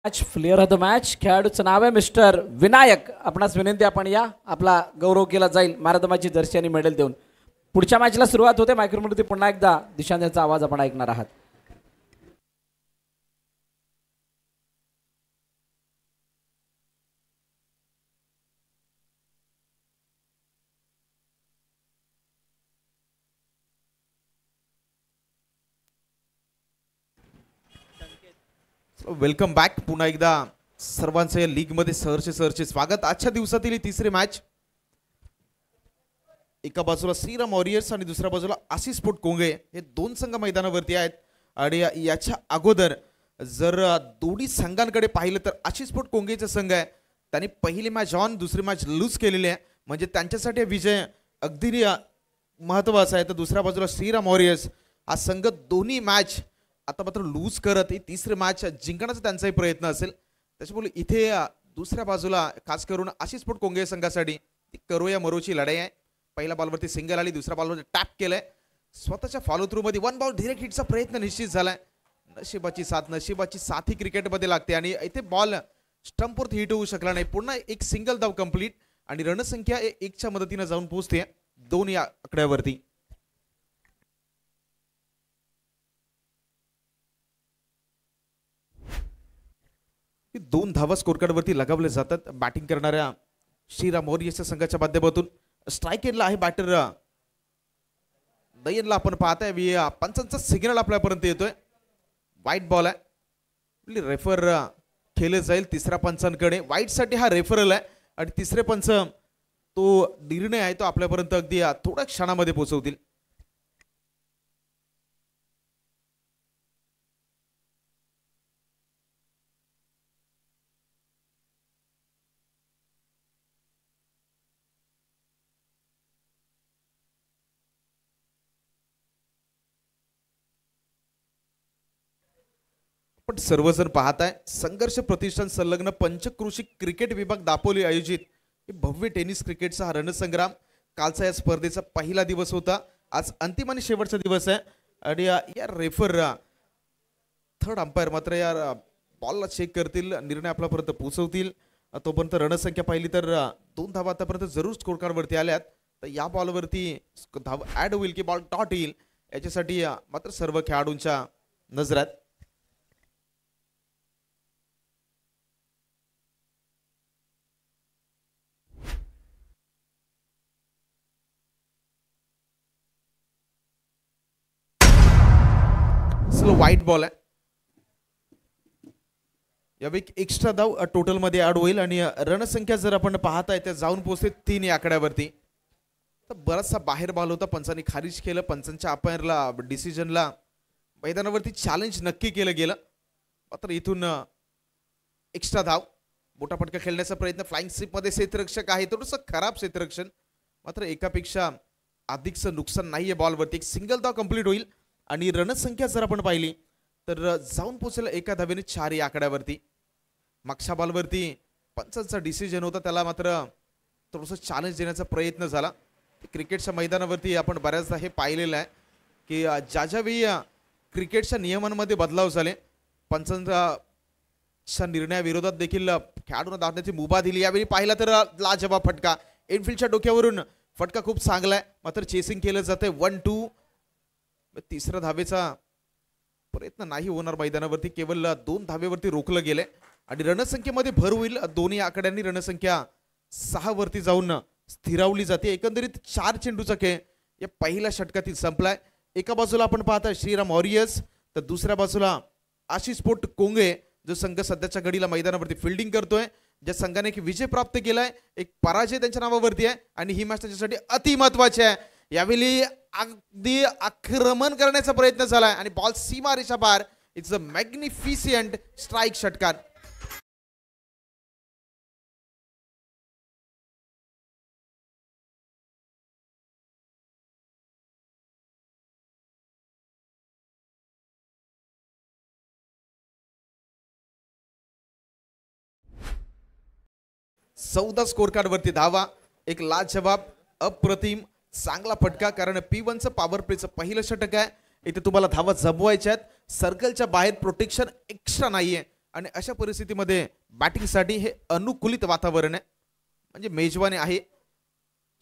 Match player of the match खेळाडूचं नाव आहे mister Vinayak. आपणास विनंती आपण या आपला गौरव केला जाईल मारदमाची जर्सी आणि मेडल देऊन. पुढच्या मॅचला सुरुवात होते. मायक्रोफोनवरती पुन्हा एकदा दिशांचा आवाज आपण ऐकणार आहात. Welcome back. पुन्हा एकदा सर्वांचं या लीग मध्ये सहर्ष स्वागत. आजच्या दिवसातील तिसरी मॅच. एका बाजूला श्रीराम वॉरियर्स आणि दुसऱ्या बाजूला आशिष स्पोर्ट कोंगे हे दोन संघ मैदानावरती आहेत. आणि याच्या अगोदर जर दोन्ही संघांकडे पाहिलं तर आशिष स्पोर्ट कोंगेचा संघ आहे त्यांनी पहिली मॅच ऑन दुसरी मॅच लूज केलेली आहे. म्हणजे त्यांच्यासाठी विजय अगदी महत्त्वाचा आहे. तर दुसऱ्या बाजूला श्रीराम वॉरियर्स हा संघ दोन्ही मॅच आता मात्र लूज करत ही तिसरी मॅच जिंकण्याचा त्यांचाही प्रयत्न असेल. त्याच्यामुळे इथे दुसऱ्या बाजूला खास करून आशिष स्पोर्ट कोंगे संघासाठी ती करो या मरोची लढाई आहे. पहिल्या बॉलवरती सिंगल आली, दुसऱ्या बॉलवरती टॅप केलंय. स्वतःच्या फॉलो थ्रू मध्ये वन बॉल डायरेक्ट हिटचा प्रयत्न निश्चित झालाय. नशिबाची साथ ही क्रिकेटमध्ये लागते आणि इथे बॉल स्टंपवरती हिट होऊ शकला नाही. पुन्हा एक सिंगल धाव कंप्लीट आणि रणसंख्या 1च्या मदतीने जाऊन पोहोचते 2 या आकड्यावरती. दोन धावा स्कोर कार्ड वरती लगावले जातात. बॅटिंग करणाऱ्या श्रीराम वॉरियर्सच्या संघाच्या माध्यमातून स्ट्राईक एंडला आहे बॅटर दयनला आपण पाहताय. पंचांचा सिग्नल आपल्यापर्यंत येतोय. वाईट बॉल आहे. रेफर खेळले जाईल तिसऱ्या पंचांकडे. वाईट साठी हा रेफरल आहे आणि तिसरे पंच तो निर्णय आहे तो आपल्यापर्यंत अगदी थोड्या क्षणामध्ये पोहोचवतील. पण सर्वजण पाहताय संघर्ष प्रतिष्ठान संलग्न पंचक्रोशी क्रिकेट विभाग दापोली आयोजित भव्य टेनिस क्रिकेटचा हा रणसंग्राम. कालचा या स्पर्धेचा पहिला दिवस होता. आज अंतिम आणि शेवटचा दिवस आहे. आणि या रेफर थर्ड अंपायर मात्र या बॉलला चेक करतील, निर्णय आपल्यापर्यंत पोहोचवतील. तोपर्यंत रणसंख्या पाहिली तर 2 धावा आतापर्यंत जरूर स्कोर कार्ड वरती आल्यात. तर या बॉलवरती धाव ऍड होईल की बॉल डॉट येईल याच्यासाठी मात्र सर्व खेळाडूंच्या नजरात. वाईट बॉल आहे. यापैकी एक्स्ट्रा धाव टोटल मध्ये ऍड होईल आणि रणसंख्या जर आपण पाहताय तर जाऊन पोहोचते 3 या आकड्यावरती. तर बराचसा बाहेर बॉल होता, पंचांनी खारिज केलं. पंचांच्या अंपायरला डिसिजनला मैदानावरती चॅलेंज नक्की केलं गेलं. मात्र इथून एक्स्ट्रा धाव मोठापटका खेळण्याचा प्रयत्न. फ्लाइंग स्लिप मध्ये क्षेत्ररक्षक आहे, थोडंसं खराब क्षेत्ररक्षण. मात्र एकापेक्षा अधिकचं नुकसान नाहीये बॉलवरती. एक सिंगल धाव कंप्लीट होईल आणि रणसंख्या जर आपण पाहिली तर जाऊन पोहोचेल एका धावेने 4 या आकड्यावरती. मागच्या बॉलवरती पंचांचा डिसिजन होता, त्याला मात्र थोडंसं चॅलेंज देण्याचा प्रयत्न झाला. क्रिकेटच्या मैदानावरती आपण बऱ्याचदा हे पाहिलेलं आहे की ज्यावेळी क्रिकेटच्या नियमांमध्ये बदलाव झाले, पंचांच्या निर्णयाविरोधात देखील खेळाडूंना धावण्याची मुभा दिली. यावेळी पाहिला तर लाजवाब फटका इनफिल्डच्या डोक्यावरून. फटका खूप चांगला आहे, मात्र चेसिंग केलं जाते 1-2. तिसऱ्या धावेचा प्रयत्न नाही होणार मैदानावरती. केवळ 2 धावेवरती रोखलं गेले आणि रणसंख्येमध्ये भर होईल. दोन्ही आकड्यांनी रणसंख्या 6 वरती जाऊन स्थिरावली जाते. एकंदरीत 4 चेंडूचा खेळ या पहिल्या षटकातील संपलाय. एका बाजूला आपण पाहता श्रीराम वॉरियर्स तर दुसऱ्या बाजूला आशिष स्पोर्ट कोंगे जो संघ सध्याच्या घडीला मैदानावरती फिल्डिंग करतोय. ज्या संघाने एक विजय प्राप्त केलाय, एक पराजय त्यांच्या नावावरती आहे आणि ही मॅच त्याच्यासाठी अति महत्वाची आहे. यावेळी अगदी आक्रमण करण्याचा प्रयत्न झालाय आणि बॉल सीमा रेषा पार. इट्स अ मॅग्निफिशियंट स्ट्राईक षटकार. चौदा स्कोर कार्ड वरती धावा. एक लाजवाब अप्रतिम चांगला फटका, कारण P1चं पॉवर प्लेचं पहिलं षटक आहे. इथे तुम्हाला धावा जमवायच्या आहेत. सर्कलच्या बाहेर प्रोटेक्शन एक्स्ट्रा नाहीये. आणि अशा परिस्थितीमध्ये बॅटिंगसाठी हे अनुकूलित वातावरण आहे, म्हणजे मेजवानी आहे.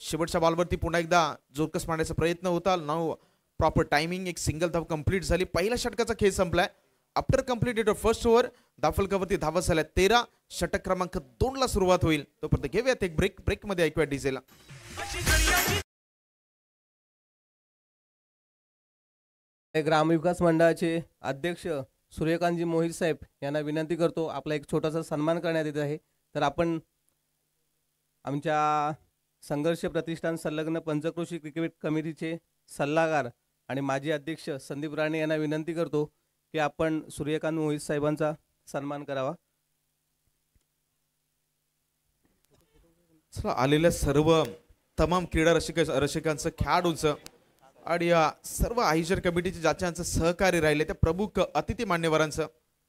शेवटच्या बॉलवरती पुन्हा एकदा जोरकस मारण्याचा प्रयत्न होता. नाव प्रॉपर टायमिंग, एक सिंगल धाव कंप्लीट झाली. पहिल्या षटकाचा खेळ संपलाय. आफ्टर कंप्लीटेड फर्स्ट ओव्हर धावफलकावरती धावा झाल्या 13. षटक क्रमांक 2 ला सुरुवात होईल. तोपर्यंत घेऊयात एक ब्रेक मध्ये ऐकूया डीजेला. ग्रामविकास मंडळाचे अध्यक्ष सूर्यकांतजी मोहित साहेब यांना विनंती करतो, आपला एक छोटासा सन्मान करण्यात येत आहे. तर आपण आमच्या संघर्ष प्रतिष्ठान संलग्न पंचक्रोशी क्रिकेट कमिटीचे सल्लागार आणि माजी अध्यक्ष संदीप राणे यांना विनंती करतो की आपण सूर्यकांत मोहित साहेबांचा सन्मान करावा. आलेल्या सर्व तमाम क्रीडा रसिकांचं, खेळाडूंचं आणि सर्व आयोजन कमिटीचे ज्याच्यांचं सहकार्य राहिले त्या प्रमुख अतिथी मान्यवरांचं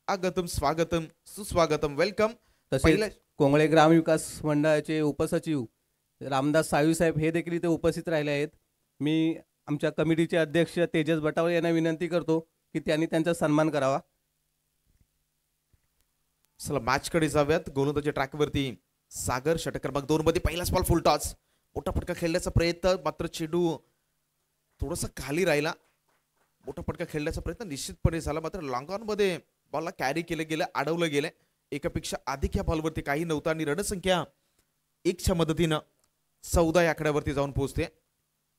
आगतम, स्वागतम, सुस्वागतम, वेलकम. तसेच कोंगळे ग्रामविकास मंडळाचे उपसचिव रामदास साळवी साहेब हे देखील इथे उपस्थित राहिले आहेत. मी आमच्या कमिटीचे अध्यक्ष तेजस बटावळे यांना विनंती करतो की त्यांनी त्यांचा सन्मान करावा. चला मॅचकडे जाऊयात. गोलंदाजी ट्रॅकवरती सागर. षटक क्रमांक 2 मध्ये पहिलाच बॉल फुल टॉस. मोठा फटका खेळण्याचा प्रयत्न, मात्र चेंडू थोडासा खाली राहिला. मोठा फटका खेळण्याचा प्रयत्न निश्चितपणे झाला, मात्र लॉंग ऑन मध्ये बॉलला कॅरी केलं गेलं, अडवलं गेलं. एकापेक्षा अधिक या बॉलवरती काही नव्हतं आणि रणसंख्या 1च्या मदतीनं 14 या आकड्यावरती जाऊन पोहोचते.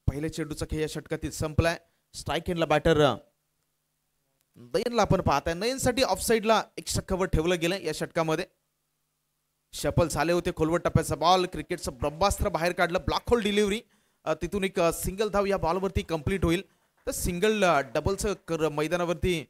पहिल्या चेंडूचा खेळ या षटकातील संपलाय. स्ट्राईक एंडला बॅटर नयनला आपण पाहताय. नयनसाठी ऑफसाईडला एक्स्ट्रा कव्हर ठेवलं गेलं या षटकामध्ये. शफल झाले होते. खोलवट टप्प्याचा बॉल, क्रिकेटचं ब्रह्मास्त्र बाहेर काढलं. ब्लॉक होल डिलिव्हरी, तिथून एक सिंगल धाव या बॉलवरती कंप्लीट होईल. तर सिंगल डबलचं मैदानावरती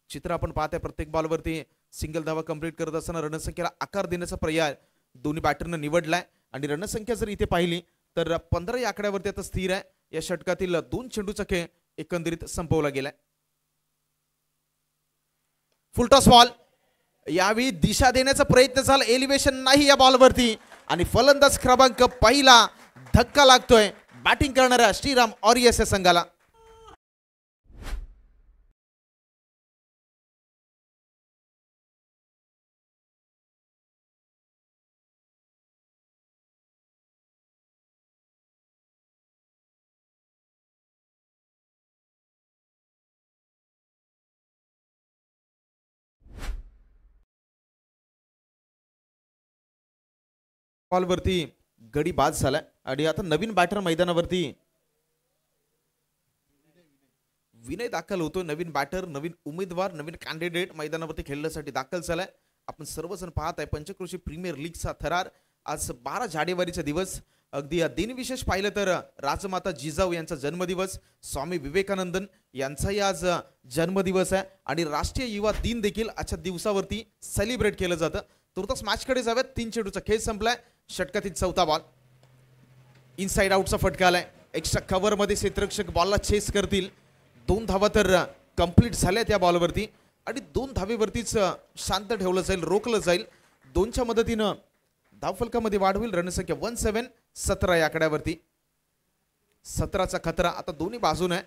चित्र आपण पाहताय. प्रत्येक बॉलवरती सिंगल धावा कंप्लीट करत असताना रणसंख्येला आकार देण्याचा पर्याय दोन्ही बॅटरनं निवडलाय आणि रणसंख्या जर इथे पाहिली तर 15 या आकड्यावरती आता स्थिर आहे. या षटकातील 2 चेंडूचा खेळ एकंदरीत संपवला गेलाय. फुलटॉस बॉल, यावेळी दिशा देण्याचा प्रयत्न झाला, एलिव्हेशन नाही या बॉलवरती आणि फलंदाज क्रमांक पहिला धक्का लागतोय बॅटिंग करणाऱ्या श्रीराम ऑरियस या संघाला. बॉलवरती गडी बाद झालाय आणि आता नवीन बॅटर मैदानावरती विनय दाखल होतो. नवीन बॅटर, नवीन उमेदवार, नवीन कॅन्डिडेट मैदानावरती खेळण्यासाठी दाखल झालाय. आपण सर्वजण पाहत आहे पंचक्रोशी प्रीमियर लीगचा थरार. आज 12 जानेवारीचा दिवस. अगदी दिनविशेष पाहिलं तर राजमाता जिजाऊ यांचा जन्मदिवस, स्वामी विवेकानंदन यांचाही आज जन्मदिवस आहे आणि राष्ट्रीय युवा दिन देखील आजच्या दिवसावरती सेलिब्रेट केलं जातं. तुर्तास मॅचकडे जाऊयात. 3 चेंडूचा खेळ संपलाय. षटकातील 4था बॉल, इनसाइड आउटचा फटका आलाय. एक्स्ट्रा कव्हर मध्ये क्षेत्ररक्षक बॉलला चेस करतील. 2 धावा तर कंप्लीट झाल्या त्या बॉलवरती आणि 2 धावेवरतीच शांत ठेवलं जाईल, रोखलं जाईल. 2च्या मदतीनं धावफलकामध्ये वाढ होईल. रणसंख्या 17, 17 या आकड्यावरती. 17चा खतरा आता दोन्ही बाजूने आहे.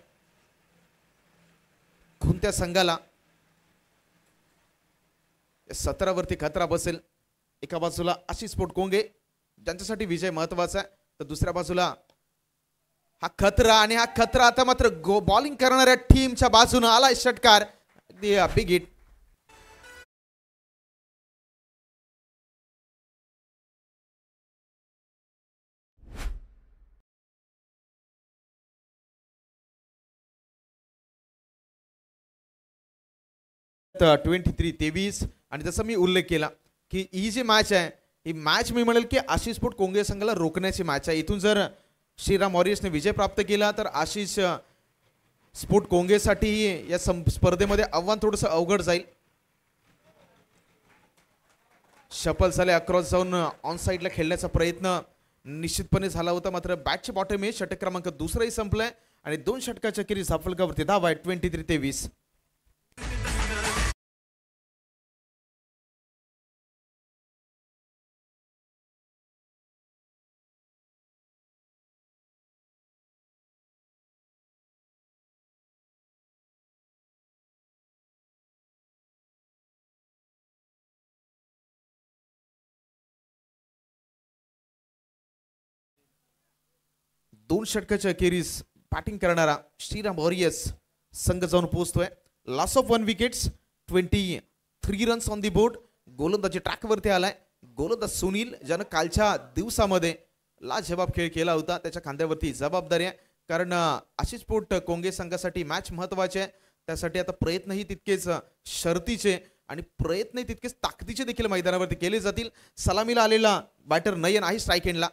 कोणत्या संघाला 17 वरती खतरा बसेल? एका बाजूला आशिष स्पोर्ट कोंगे ज्यांच्यासाठी विजय महत्वाचा आहे, तर दुसऱ्या बाजूला हा खतरा. आणि हा खतरा आता मात्र बॉलिंग करणाऱ्या टीमच्या बाजूने आलाय. षटकार, बिग हिट. तर 23-23 आणि जसं मी उल्लेख केला की ही जी मॅच आहे, ही मॅच मी म्हणेल की आशिष स्पोर्ट कोंगे संघाला रोखण्याची मॅच आहे. इथून जर श्रीराम वॉरियर्सने विजय प्राप्त केला तर आशिष स्पोर्ट कोंगेसाठी या स्पर्धेमध्ये आव्हान थोडंसं अवघड जाईल. शफल झाले, अक्रॉस जाऊन ऑन साईडला खेळण्याचा प्रयत्न निश्चितपणे झाला होता, मात्र बॅटचे बॉटम हे षटक क्रमांक 2 संपलाय आणि 2 षटकाच्या खेरी धावफलकावरती धावा आहे 23-23. 2 षटकाच्या अखेरीस बॅटिंग करणारा श्रीराम वॉरियर्स संघ जाऊन पोहोचतोय. Loss of 1 wickets, 23 runs on the board. गोलंदाजी ट्रॅकवरती आलाय. गोलंदाज सुनील ज्यानं कालच्या दिवसामध्ये लाजवाब खेळ केला होता, त्याच्या खांद्यावरती जबाबदारी आहे. कारण आशिष स्पोर्ट कोंगे संघासाठी मॅच महत्वाचे आहे. त्यासाठी आता प्रयत्नही तितकेच शर्तीचे आणि प्रयत्नही तितकेच ताकदीचे देखील मैदानावरती केले जातील. सलामीला आलेला बॅटर नयन आहे स्ट्राईक एंडला.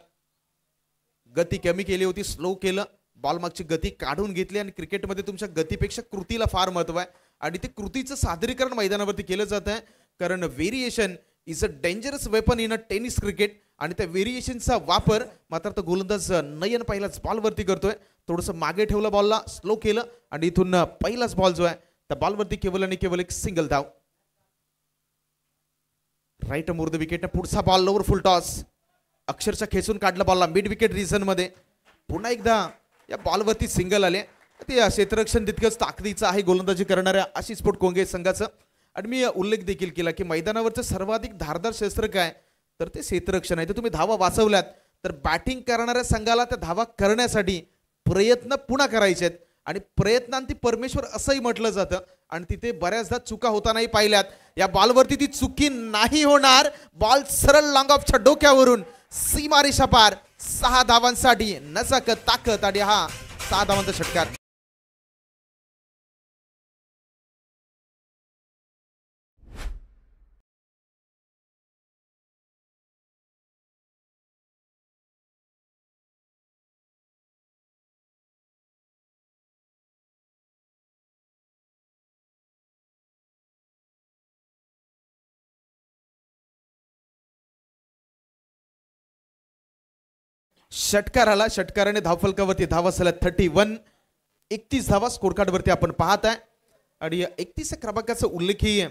गती कमी केली होती, स्लो केलं, बॉल मागची गती काढून घेतली. आणि क्रिकेटमध्ये तुमच्या गतीपेक्षा कृतीला फार महत्व आहे आणि ते कृतीचं सादरीकरण मैदानावरती केलं जात आहे. कारण variation is a dangerous weapon in a tennis cricket. आणि त्या व्हेरिएशनचा वापर मात्र तो गोलंदाज नयन पहिलाच बॉलवरती करतोय. थोडंसं मागे ठेवलं बॉलला, स्लो केलं आणि इथून पहिलाच बॉल जो आहे त्या बॉलवरती केवळ आणि केवळ एक सिंगल धाव. Right more the wicket. पुढचा बॉल लोवर फुल टॉस, अक्षरशः खेचून काढला बॉलला मिड विकेट रिझन मध्ये. पुन्हा एकदा या बॉलवरती सिंगल आले. ते क्षेत्ररक्षण तितकंच ताकदीचं आहे गोलंदाजी करणाऱ्या आशिष स्पोर्ट कोंगे संघाचं. आणि मी उल्लेख देखील केला की मैदानावरचं सर्वाधिक धारदार शस्त्र काय तर ते क्षेत्ररक्षण आहे. तर तुम्ही धावा वाचवल्यात तर बॅटिंग करणाऱ्या संघाला त्या धावा करण्यासाठी प्रयत्न पुन्हा करायचे आहेत. आणि प्रयत्नांती परमेश्वर असंही म्हटलं जातं आणि तिथे बऱ्याचदा चुका होतानाही पाहिल्यात. या बॉलवरती ती चुकी नाही होणार. बॉल सरळ लॉंग ऑफच्या डोक्यावरून सीमारेषा पार. 6 धावांसाठी नजाकत ताकद आणि हा 6 धावांचा षटकार. षटकार आला. षटकाराने धावफलकावरती धावा झाल्या 31. 31 धावा स्कोर कार्ड वरती आपण पाहत आहे. आणि 31 क्रमांकाचा उल्लेखही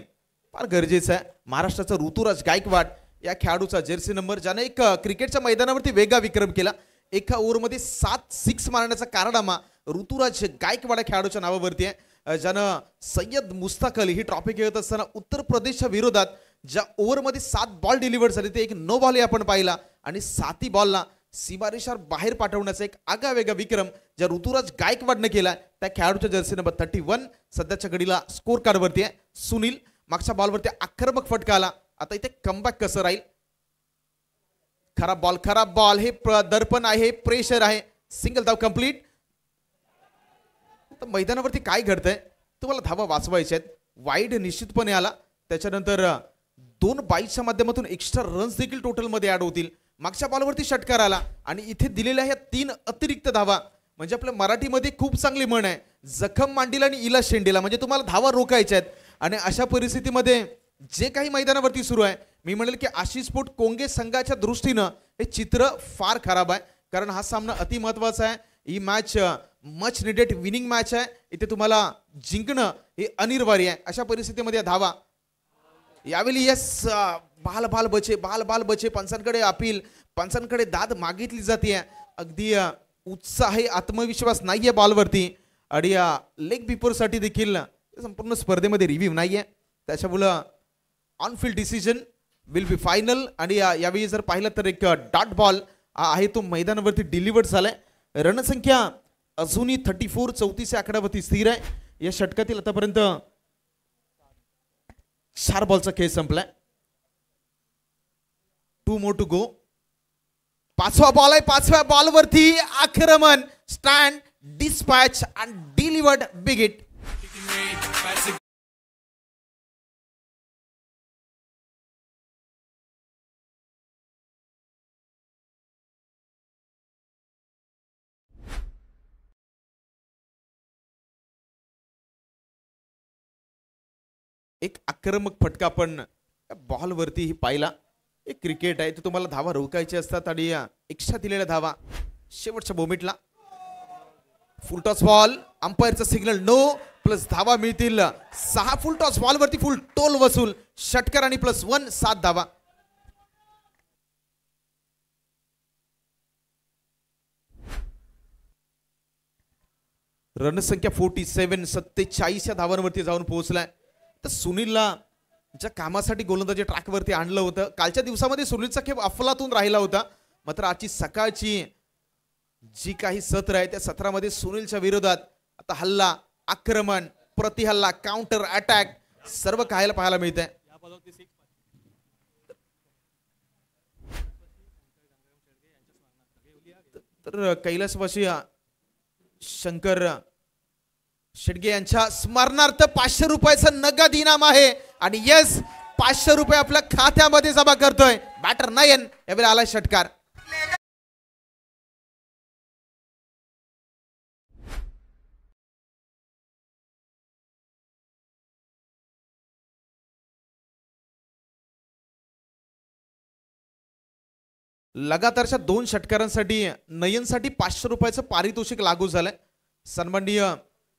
फार गरजेचा आहे. महाराष्ट्राचा ऋतुराज गायकवाड या खेळाडूचा जर्सी नंबर, ज्याने एक क्रिकेटच्या मैदानावरती वेगळा विक्रम केला. एका ओव्हरमध्ये 7 सिक्स मारण्याचा कारनामा ऋतुराज गायकवाड खेळाडूच्या नावावरती आहे. ज्यानं सय्यद मुस्ताक अली ही ट्रॉफी खेळत असताना उत्तर प्रदेशच्या विरोधात ज्या ओव्हरमध्ये 7 बॉल डिलिव्हर झाले ते एक नो बॉल आपण पाहिला. आणि 7ही बॉलला सीमारेषावर बाहेर पाठवण्याचा एक आगळावेगळा विक्रम ज्या ऋतुराज गायकवाडने केला त्या खेळाडूच्या जर्सी नंबर 31 सध्याच्या घडीला स्कोर कार्ड वरती आहे. सुनील मागच्या बॉलवरती आक्रमक फटका आला. आता इथे कमबॅक कसं राहील. खराब बॉल. हे दर्पण आहे, प्रेशर आहे. सिंगल धाव कंप्लीट. तर मैदानावरती काय घडतंय, तुम्हाला धावा वाचवायच्या आहेत. वाईड निश्चितपणे आला. त्याच्यानंतर 2 बाईच्या माध्यमातून एक्स्ट्रा रन्स देखील टोटल मध्ये ऍड होतील. मागच्या बॉलवरती षटकार आला आणि इथे दिलेल्या ह्या 3 अतिरिक्त धावा म्हणजे आपल्या मराठीमध्ये खूप चांगली म्हण आहे, जखम मांडीला आणि इला शेंडीला. म्हणजे तुम्हाला धावा रोखायच्या आहेत. आणि अशा परिस्थितीमध्ये जे काही मैदानावरती सुरू आहे, मी म्हणेल की आशिष स्पोर्ट कोंगे संघाच्या दृष्टीनं हे चित्र फार खराब आहे. कारण हा सामना अति महत्वाचा आहे. ही match much needed winning match आहे. इथे तुम्हाला जिंकणं हे अनिवार्य आहे. अशा परिस्थितीमध्ये धावा यावेळी यस बाल बचे पंचांकडे अपील, पंचांकडे दाद मागितली जाते. अगदी उत्साह आत्मविश्वास नाहीये बॉलवरती. आणि लेग बिफोरसाठी देखील संपूर्ण स्पर्धेमध्ये रिव्ह्यू नाहीये. त्याच्यामुळं on field decision will be final. आणि यावेळी जर पाहिलं तर एक डॉट बॉल आहे तो मैदानावरती डिलिव्हर्ड झालाय. रणसंख्या अजूनही 34 34 आकड्यावरती स्थिर आहे. या षटकातील आतापर्यंत 4 बॉलचा खेळ संपलाय. 2 more to go. 5वा बॉल आहे. 5व्या बॉलवरती आक्रमण, stand, dispatch and delivered big hit. एक आक्रमक फटका आपण बॉलवरती ही पाहिला. एक क्रिकेट आहे, तर तुम्हाला धावा रोखायचे असतात आणि एक्स्ट्रा दिलेल्या धावा शेवटच्या मोमेंटला. फुल टॉस बॉल, अंपायरचा सिग्नल नो, प्लस धावा मिळतील 6. फुल टॉस बॉलवरती फुल टोल वसूल, षटकार आणि +1 7 धावा. रणसंख्या 47 47 या धावांवरती जाऊन पोहोचलाय. तर सुनीलला ज्या कामासाठी गोलंदाजी ट्रॅकवरती आणलं होतं, कालच्या दिवसामध्ये सुनीलचा खेळ अफलातून राहिला होता. मात्र आजची सकाळची जी काही सत्र आहे त्या सत्रामध्ये सुनीलच्या विरोधात आता हल्ला, आक्रमण, प्रतिहल्ला, काउंटर अटॅक सर्व पाहायला मिळत आहे. तर कैलासवासी शंकर शेडगे यांच्या स्मरणार्थ 500 रुपयाचं नगद इनाम आहे आणि येस 500 रुपये आपल्या खात्यामध्ये जमा करतोय बॅटर नयन. यावेळी आलाय षटकार. लगातारच्या 2 षटकारांसाठी नयनसाठी 500 रुपयाचं पारितोषिक लागू झालंय. सन्माननीय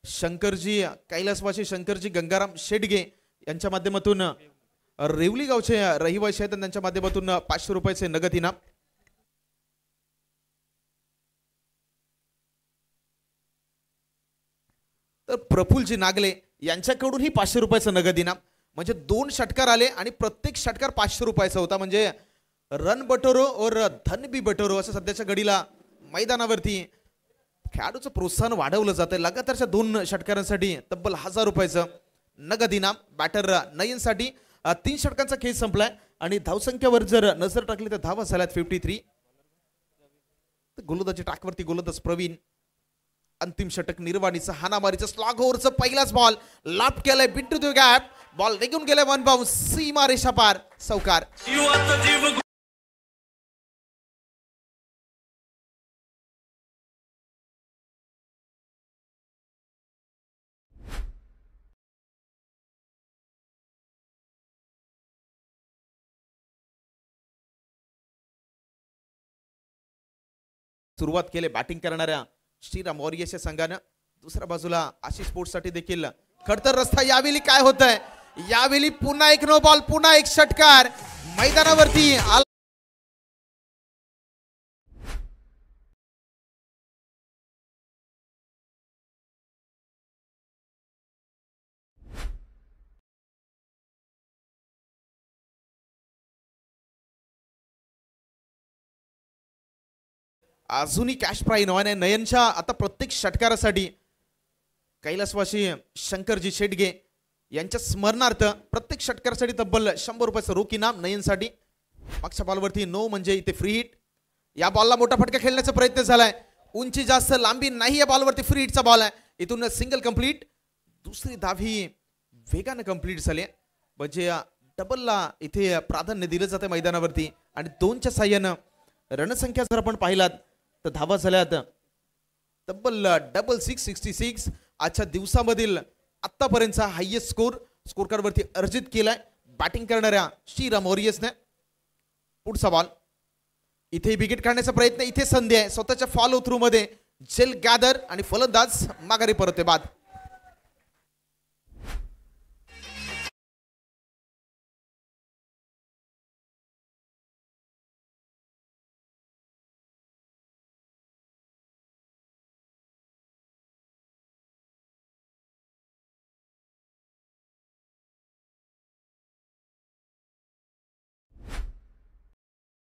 शंकरजी कैलासवासी शंकरजी गंगाराम शेडगे यांच्या माध्यमातून रेवली गावचे रहिवासी आहेत त्यांच्या माध्यमातून 500 रुपयाचे नगद इनाम. तर प्रफुल्लजी नागले यांच्याकडूनही 500 रुपयाचं नगद इनाम. म्हणजे 2 षटकार आले आणि प्रत्येक षटकार 500 रुपयाचा होता. म्हणजे रन बटोरो और धन बी बटोरो असं सध्याच्या घडीला मैदानावरती खेळाडूचं प्रोत्साहन वाढवलं जातं. लगातारच्या 2 षटकारांसाठी तब्बल 1000 रुपयाचं नगद इनाम. बॅटर नयनसाठी 3 षटकांचा खेळ संपलाय आणि धावसंख्येवर जर नजर टाकली तर धावा झाल्यात 53. गोलंदाजी टाकवरती गोलंदाज प्रवीण. अंतिम षटक निर्वाणीचं हानामारीचं स्लॉग ओव्हरचं पहिलाच बॉल लाप केलाय बिंटू द गॅप. बॉल निघून गेलाय 1 बाउन्स सीमा रेषा पार. सौकार. सुरुवात केले बॅटिंग करणाऱ्या श्रीराम वॉरियर्सच्या संघानं. दुसऱ्या बाजूला आशिष स्पोर्ट्स साठी देखील खडतर रस्ता. यावेळी काय होतंय, यावेळी पुन्हा एक नो बॉल, पुन्हा एक षटकार मैदानावरती. अजूनही कॅश प्राईज नव्याने नयनच्या आता प्रत्येक षटकारासाठी कैलासवासी शंकरजी शेडगे यांच्या स्मरणार्थ प्रत्येक षटकारासाठी तब्बल 100 रुपयाचं रोख इनाम नयनसाठी. मागच्या बॉलवरती नो म्हणजे इथे फ्री हिट. या बॉलला मोठा फटका खेळण्याचा प्रयत्न झालाय. उंची जास्त लांबी नाही या बॉलवरती फ्री हिटचा बॉल आहे. इथून सिंगल कंप्लीट. दुसरी धाव ही वेगाने कंप्लीट झाली. म्हणजे डबलला इथे प्राधान्य दिलं जातं मैदानावरती आणि 2च्या साह्यानं रणसंख्या जर आपण पाहिलात तर धावा झाल्यात तब्बल 6666. आजच्या दिवसामधील आतापर्यंतचा हायएस्ट स्कोर कार्ड वरती अर्जित केलाय बॅटिंग करणाऱ्या श्रीराम वॉरियर्सने. पुढचा बॉल इथे विकेट काढण्याचा प्रयत्न. इथे संधी आहे स्वतःच्या फॉलो थ्रू मध्ये जेल गॅदर आणि फलंदाज माघारी परतते बाद.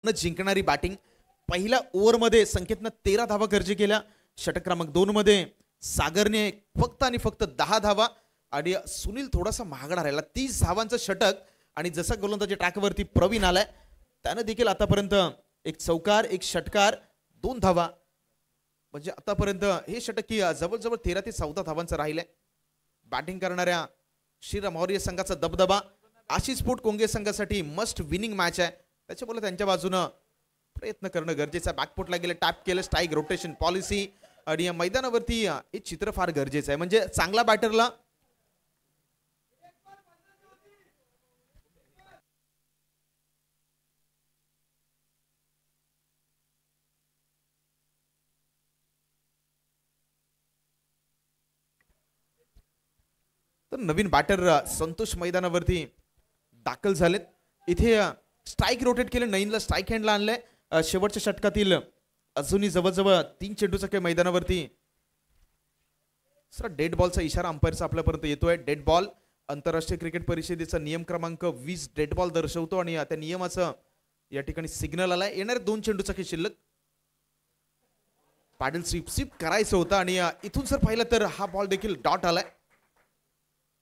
जिंकणारी बॅटिंग. पहिल्या ओव्हरमध्ये संकेतनं 13 धावा खर्च केल्या. षटक क्रमांक 2 मध्ये सागरने फक्त आणि फक्त 10 धावा आणि सुनील थोडासा महागडा राहिला 30 धावांचं षटक. आणि जसा गोलंदाजी ट्रॅकवरती प्रवीण आलाय त्याने देखील आतापर्यंत एक चौकार, एक षटकार, 2 धावा. म्हणजे आतापर्यंत हे षटक की जवळजवळ 13 ते 14 धावांचं राहिलंय. बॅटिंग करणाऱ्या श्रीराम वॉरियर्स संघाचा दबदबा. आशिष स्पोर्ट कोंगे संघासाठी मस्ट विनिंग मॅच आहे. त्याच्यामुळे त्यांच्या बाजूनं प्रयत्न करणं गरजेचं आहे. बॅकफुटला गेलं, टॅप केलं, स्ट्राईक रोटेशन पॉलिसी आणि या मैदानावरती हे चित्र फार गरजेचं आहे. म्हणजे चांगला बॅटरला तर नवीन बॅटर संतोष मैदानावरती दाखल झालेत. इथे स्ट्राईक रोटेट केलं, नईनला स्ट्राईक हँडला आणलंय. शेवटच्या षटकातील अजूनही जवळजवळ 3 चेंडूचा खेळ मैदानावरती. डेड बॉलचा इशारा अंपायरचा आपल्यापर्यंत येतोय. डेड बॉल आंतरराष्ट्रीय क्रिकेट परिषदेचा नियम क्रमांक 20 डेड बॉल दर्शवतो आणि त्या नियमाचं या ठिकाणी सिग्नल आलाय. येणारे 2 चेंडूचा खेळ शिल्लक. पॅडल स्वीप स्वीप करायचं होतं आणि इथून जर पाहिलं तर हा बॉल देखील डॉट आलाय.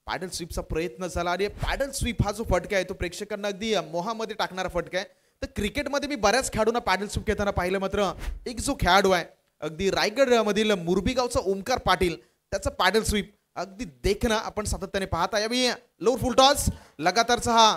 पॅडल स्वीपचा प्रयत्न झाला आणि पॅडल स्वीप हा जो फटका आहे तो प्रेक्षकांना अगदी मोहामध्ये टाकणारा फटका आहे. तर क्रिकेटमध्ये मी बऱ्याच खेळाडूंना पॅडल स्वीप घेताना पाहिलं, मात्र एक जो खेळाडू आहे अगदी रायगड मधील मुरबीगावचा ओमकार पाटील, त्याचा पॅडल स्वीप अगदी देखणं आपण सातत्याने पाहता. यावेळी लोअर फुल टॉस लगातारचा हा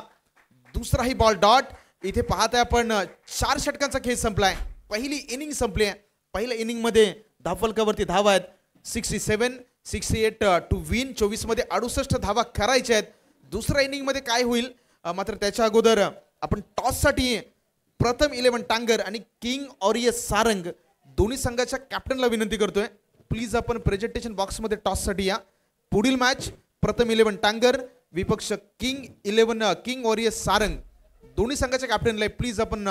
दुसराही बॉल डॉट. इथे पाहताय आपण 4 षटकांचा खेळ संपलाय. पहिली इनिंग संपली आहे. पहिल्या इनिंग मध्ये धावफलकावरती धावा आहेत 67, 68 टू विन. 24 मध्ये 68 धावा करायच्या आहेत. दुसऱ्या इनिंग मध्ये काय होईल मात्र त्याच्या अगोदर आपण टॉस साठी प्रथम 11 टांगर आणि किंग ऑरियस सारंग दोन्ही संघाच्या कॅप्टनला विनंती करतोय, प्लीज आपण प्रेझेंटेशन बॉक्स मध्ये टॉस साठी या. पुढील मॅच प्रथम 11 टांगर विपक्ष किंग ऑरियस सारंग दोन्ही संघाच्या कॅप्टनला प्लीज आपण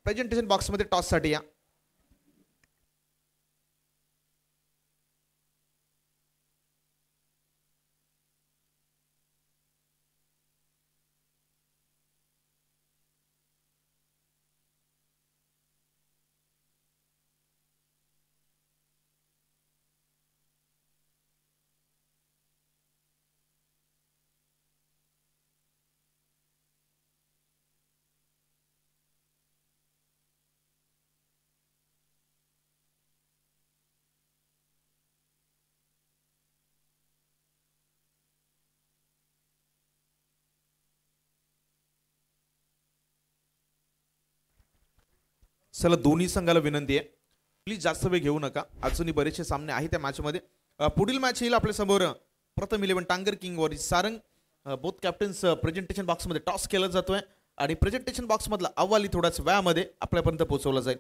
प्रेझेंटेशन बॉक्स मध्ये टॉस साठी या. चला दोन्ही संघाला विनंती आहे, प्लीज जास्त वेळ घेऊ नका. अजूनही बरेचसे सामने आहेत त्या मॅच मध्ये. पुढील मॅच येईल आपल्या समोर प्रथम 11 टांगर किंग ऑरियस Sarang. Both captains presentation box मध्ये टॉस केला जातोय आणि प्रेझेंटेशन बॉक्स मधला अहवाल थोड्याच वेळामध्ये आपल्यापर्यंत पोहोचवला जाईल.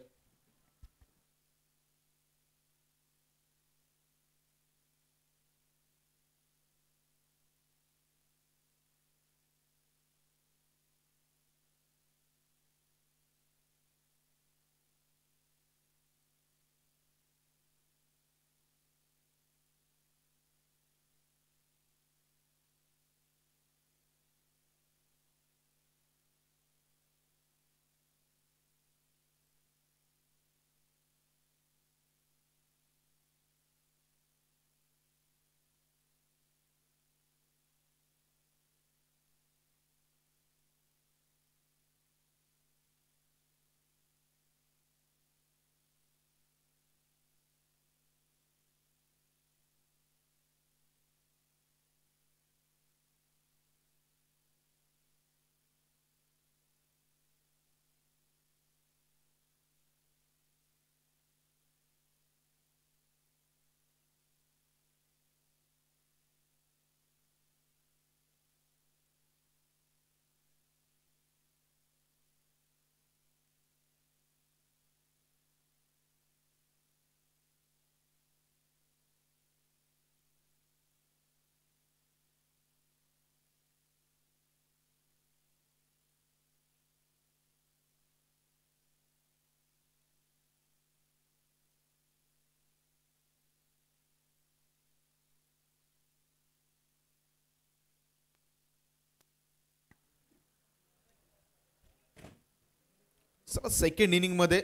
सेकंड इनिंग मध्ये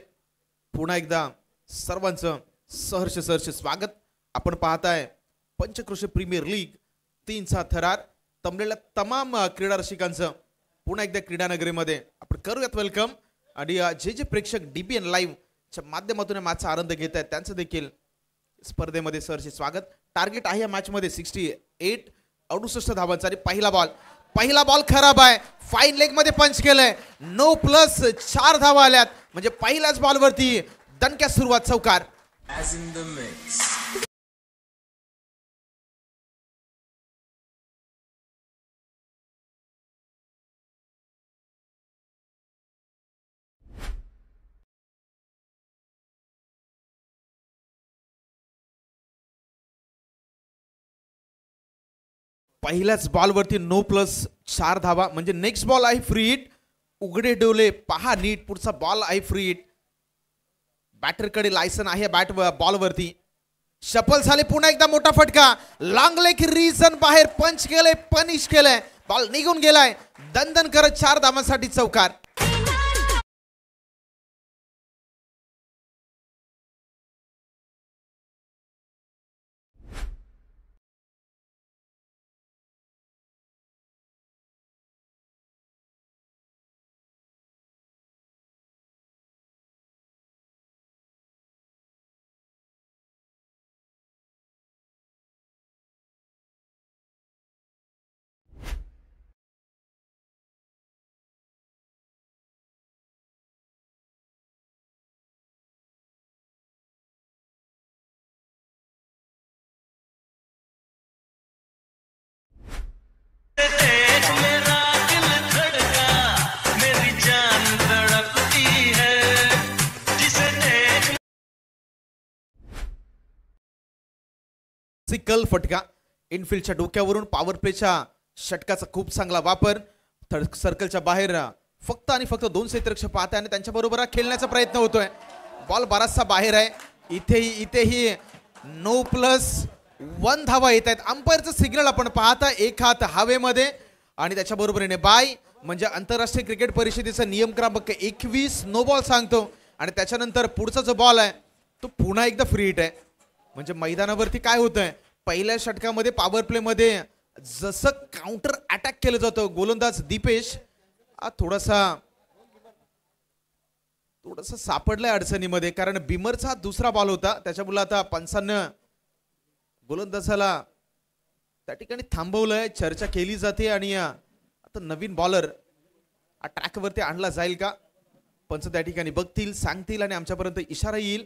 पुन्हा एकदा सर्वांचं सहर्ष स्वागत. आपण पाहताय पंचक्रोश प्रीमियर लीग 3चा थरार तमलेल्या तमाम क्रीडा रसिकांचं पुन्हा एकदा क्रीडानगरीमध्ये आपण करूयात वेलकम. आणि जे प्रेक्षक डीबीएन लाईव्ह च्या माध्यमातून मॅचचा आनंद घेत आहेत त्यांचं देखील स्पर्धेमध्ये सहर्ष स्वागत. टार्गेट आहे या मॅच मध्ये 68, 68 धावांचा. आणि पहिला बॉल खराब आहे. फाईन लेग मध्ये पंच केलंय. 9+4 धावा आल्यात म्हणजे पहिल्याच बॉल वरती दणक्या सुरुवात चौकार. पहिल्याच बॉल वरती 9+4 धावा म्हणजे नेक्स्ट बॉल आहे फ्री हिट. उघडे डोले पहा नीट, पुढचा बॉल आहे फ्री हिट. बॅटर कडे लायसन आहे बॅट बॉल वरती. शफल झाले पुन्हा एकदा मोठा फटका. लॉंग लेग रीजन बाहेर पंच केलंय, पनिश केलंय. बॉल निघून गेलाय. दणदण करत 4 धावांसाठी चौकार. सिकल फटका इनफिल्डच्या डोक्यावरून पॉवर प्लेच्या षटकाचा खूप चांगला वापर थर्ड सर्कलच्या बाहेर फक्त आणि फक्त 2 क्षेत्ररक्षक पाहत आहे आणि त्यांच्या बरोबर खेळण्याचा प्रयत्न होतोय. बॉल बराचसा बाहेर आहे. इथेही 9+1 धावा येत आहेत. अंपायरचं सिग्नल आपण पाहता एक हात हवेमध्ये आणि त्याच्या बरोबरीने बाय म्हणजे आंतरराष्ट्रीय क्रिकेट परिषदेचा नियम क्रमांक 21 नो बॉल सांगतो आणि त्याच्यानंतर पुढचा जो बॉल आहे तो पुन्हा एकदा फ्री हिट आहे. म्हणजे मैदानावरती काय होतंय पहिल्या षटकामध्ये पॉवर प्ले मध्ये जसं काउंटर अटॅक केलं जातं गोलंदाज दीपेश थोडासा सापडलाय अडचणीमध्ये कारण बिमरचा दुसरा बॉल होता त्याच्यामुळे आता पंचांना गोलंदाजाला त्या ठिकाणी थांबवलंय. चर्चा केली जाते आणि आता नवीन बॉलर ट्रॅक वरती आणला जाईल का पंच त्या ठिकाणी बघतील सांगतील आणि आमच्यापर्यंत इशारा येईल.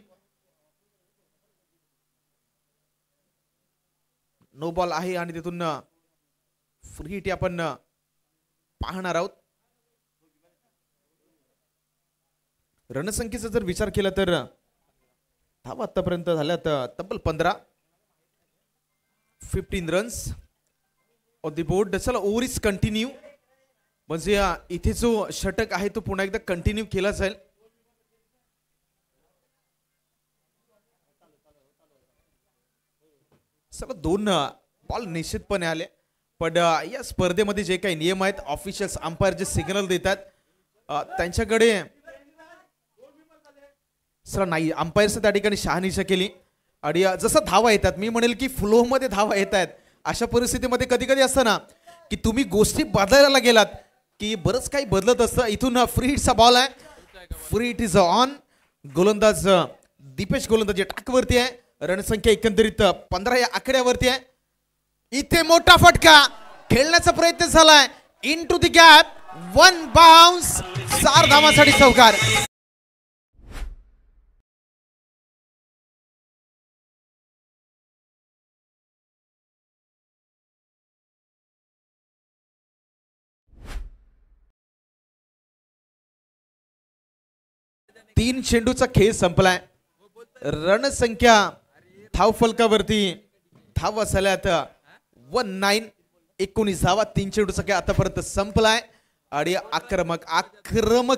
नो बॉल आहे आणि तिथून फ्री हिट आपण पाहणार आहोत. रणसंख्येचा जर विचार केला तर धावा आतापर्यंत झाल्यात तब्बल 15 रन्स ऑन द बोर्ड. चला ओव्हर इज कंटिन्यू म्हणजे इथे जो षटक आहे तो पुन्हा एकदा कंटिन्यू केला जाईल. चला 2 बॉल निश्चितपणे आले पण या स्पर्धेमध्ये जे काही नियम आहेत ऑफिशियल्स अंपायर जे सिग्नल देतात त्यांच्याकडे सर नाही अंपायरचं त्या ठिकाणी शहानिशा केली आणि जसं धावा येतात मी म्हणेल की फ्लो मध्ये धावा येत आहेत अशा परिस्थितीमध्ये कधी कधी असतं ना की तुम्ही गोष्टी बदलायला गेलात की बरंच काही बदलत असतं. इथून फ्री हिटचा बॉल आहे. Free hit is on. गोलंदाज दीपेश गोलंदाज टाकवरती आहे. रणसंख्या एकंदरीत 15 या आकड्यावरती आहे. इथे मोठा फटका खेळण्याचा प्रयत्न झालाय into the gap 1 bounce 4 धावांसाठी चौकार. तीन चेंडूचा खेळ संपलाय. रणसंख्या धावफलकावरती धावा झाल्यात 19. 19 धावा 3 चेंडूचा खेळ आतापर्यंत संपलाय आणि आक्रमक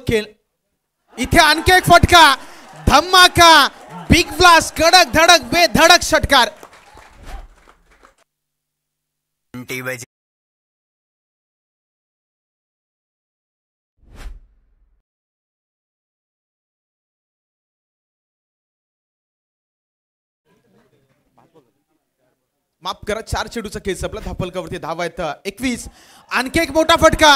खेळ. इथे आणखी एक फटका धमाका बिग ब्लास्ट कडक धडक बेधडक षटकार. माफ करा 4 चेंडूचा खेळ संपला. धावफलकावरती धावा आहेत 21. आणखी एक मोठा फटका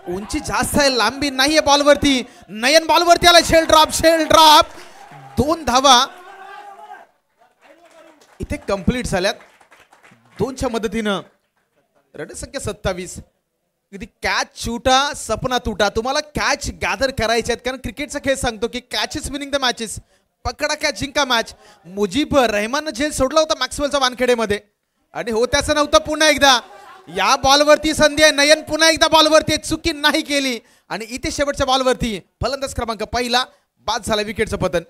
उंची जास्त आहे लांबी नाहीये बॉलवरती. नयन बॉलवरती आला. शेल ड्रॉप 2 धावा इथे कंप्लीट झाल्यात 2च्या मदतीनं. रणसंख्या 27. कधी कॅच शूटा सपना तुटा. तुम्हाला कॅच गॅदर करायचे आहेत कारण क्रिकेटचा खेळ सांगतो की कॅचेस विनिंग द मॅचेस. पकडा कॅच जिंका मॅच. मुजीब रहमाननं झेल सोडला होता मॅक्सवेलच्या वानखेडेमध्ये आणि हो त्याचं नव्हतं. पुन्हा एकदा या बॉलवरती संधी आहे. नयन पुन्हा एकदा बॉलवरती चुकी नाही केली आणि इथे शेवटच्या बॉलवरती फलंदाज क्रमांक पहिला बाद झाला. विकेटचं पतन.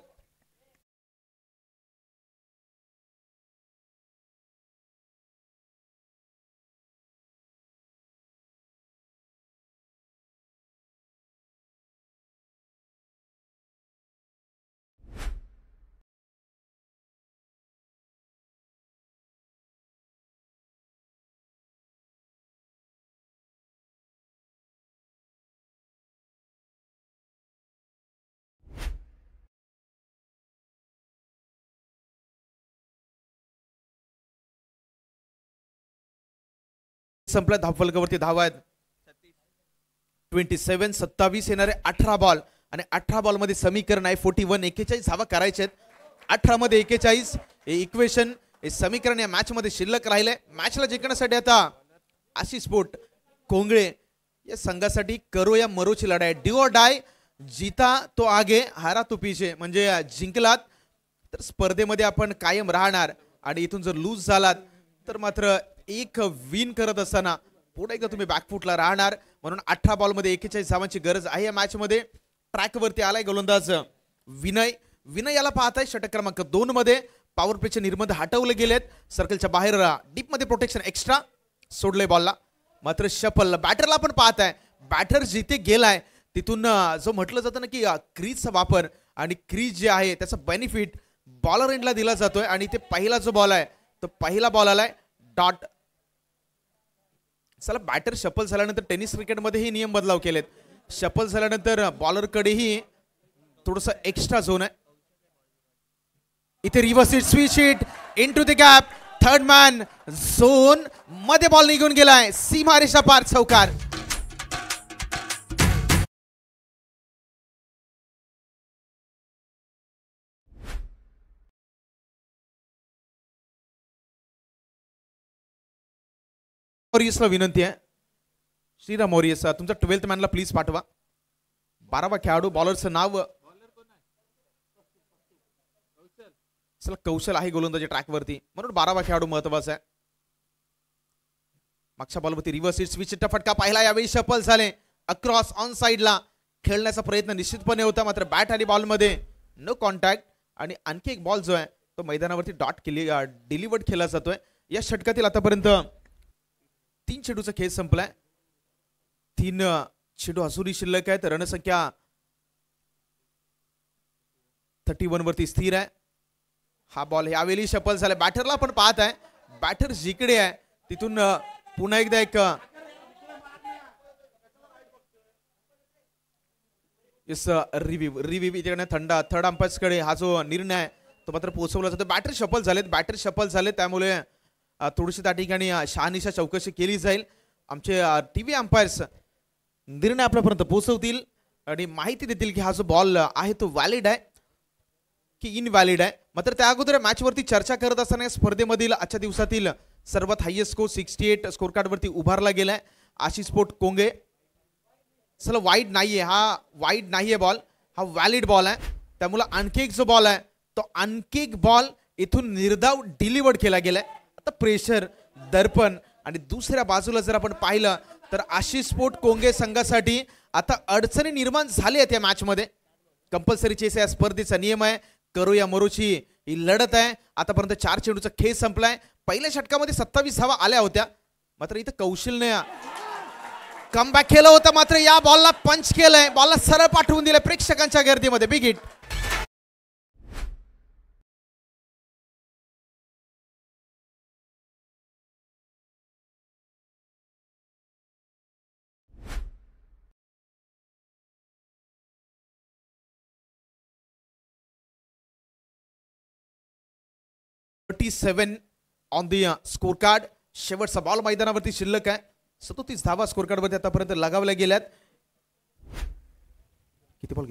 संपला. धावफलकावरती धावा आहेत 27. 27 येणारे 18 बॉल आणि 18 बॉल मध्ये समीकरण आहे 41. 41 धावा करायचे आहेत. 18 मध्ये 41 हे इक्वेशन हे समीकरण या मॅच मध्ये शिल्लक राहिले. मॅचला जिंकण्यासाठी आता आशिष स्पोर्ट कोंगळे या संघासाठी करो या मरोची लढाई. Due or die. जीता तो आगे हारा तो पीछे. म्हणजे जिंकलात तर स्पर्धेमध्ये आपण कायम राहणार आणि इथून जर लूज झालात तर मात्र एक विन करत असताना पुढे एकदा तुम्ही बॅकफुटला राहणार. म्हणून 18 बॉल मध्ये 41 धावांची गरज आहे या मॅच मध्ये. ट्रॅक वरती आलाय गोलंदाज विनय. विनय याला पाहताय षटक क्रमांक 2 मध्ये पॉवर प्लेचे निर्बंध हटवले गेलेत. सर्कलच्या बाहेर डीप मध्ये प्रोटेक्शन एक्स्ट्रा सोडलंय बॉलला. मात्र शफल बॅटरला पण पाहत आहे. बॅटर जिथे गेलाय तिथून जो म्हटलं जातं ना की क्रीजचा वापर आणि क्रीज जे आहे त्याचा बेनिफिट बॉलर एंडला दिला जातोय. आणि ते पहिला जो बॉल आहे तो पहिला बॉल आलाय डॉट. चला बॅटर शफल झाल्यानंतर टेनिस क्रिकेटमध्येही नियम बदलाव केलेत. शफल झाल्यानंतर बॉलरकडेही थोडस एक्स्ट्रा झोन आहे. इथे reverse hit switch hit into the gap. Third man zone मध्ये बॉल निघून गेलाय. सीमारेषा पार चौकार. मॉरियसला विनंती आहे. श्रीराम मॉरियस तुमचा 12th मॅनला प्लीज पाठवा. 12वा खेळाडू बॉलरचं नाव चला कौशल आहे गोलंदाजी ट्रॅकवरती म्हणून 12वा खेळाडू महत्वाचा आहे. मागच्या बॉलवरती रिव्हर्स हिट स्विचचा फटका पाहिला. यावेळी शफल झाले. अक्रॉस ऑन साइडला खेळण्याचा प्रयत्न निश्चितपणे होता. मात्र बॅट आणि बॉलमध्ये नो कॉन्टॅक्ट. आणि आणखी एक बॉल जो आहे तो मैदानावरती डॉट डिलिव्हर्ड केला जातोय. या षटकातील आतापर्यंत 3 चेंडूचा खेळ संपलाय. 3 चेंडू अजूनही शिल्लक आहेत. रणसंख्या 31 वरती स्थिर आहे. हा बॉल यावेळी शफल झाला. बॅटरला पण पाहत आहे. बॅटर जिकडे आहे तिथून पुन्हा एकदा एक रिव्ह्यू इथे थर्ड अंपायर्स कडे हा जो निर्णय आहे तो मात्र पोहोचवला जातो. बॅटर शफल झालेत त्यामुळे थोडीशी त्या ठिकाणी शहानिशा चौकशी केली जाईल. आमचे टीव्ही अंपायर्स निर्णय आपल्यापर्यंत पोहोचवतील आणि माहिती देतील की हा जो बॉल आहे तो व्हॅलिड आहे की इनव्हॅलिड आहे. मात्र त्या अगोदर मॅच वरती चर्चा करत असताना स्पर्धेमधील आजच्या दिवसातील सर्वात हायेस्ट स्कोर 68 स्कोर कार्ड वरती उभारला गेलाय आशिष स्पोर्ट कोंगे. चला वाईड नाहीये. हा वाईड नाहीये बॉल. हा व्हॅलिड बॉल आहे. त्यामुळे आणखी एक जो बॉल आहे तो आणखी एक बॉल इथून निर्धाव डिलिव्हर्ड केला गेलाय. आता प्रेशर दर्पण आणि दुसऱ्या बाजूला जर आपण पाहिलं तर आशिष स्पोर्ट कोंगे संघासाठी आता अडचणी निर्माण झाली आहेत या मॅच मध्ये. कंपल्सरी चेस या स्पर्धेचा नियम आहे. करो या मरोची ही लढत आहे. आतापर्यंत 4 चेंडूचा खेळ संपलाय. पहिल्या षटकामध्ये 27 धावा आल्या होत्या. मात्र इथं कौशलने कमबॅक केलं होतं. मात्र या बॉलला पंच केलंय. बॉलला सरळ पाठवून दिलंय प्रेक्षकांच्या गर्दीमध्ये. Big hit. On the score card. शेवटचा बॉल मैदानावरती शिल्लक आहे. 37 धावा स्कोर कार्ड वरती आतापर्यंत लगावल्या गेल्यात. किती बॉल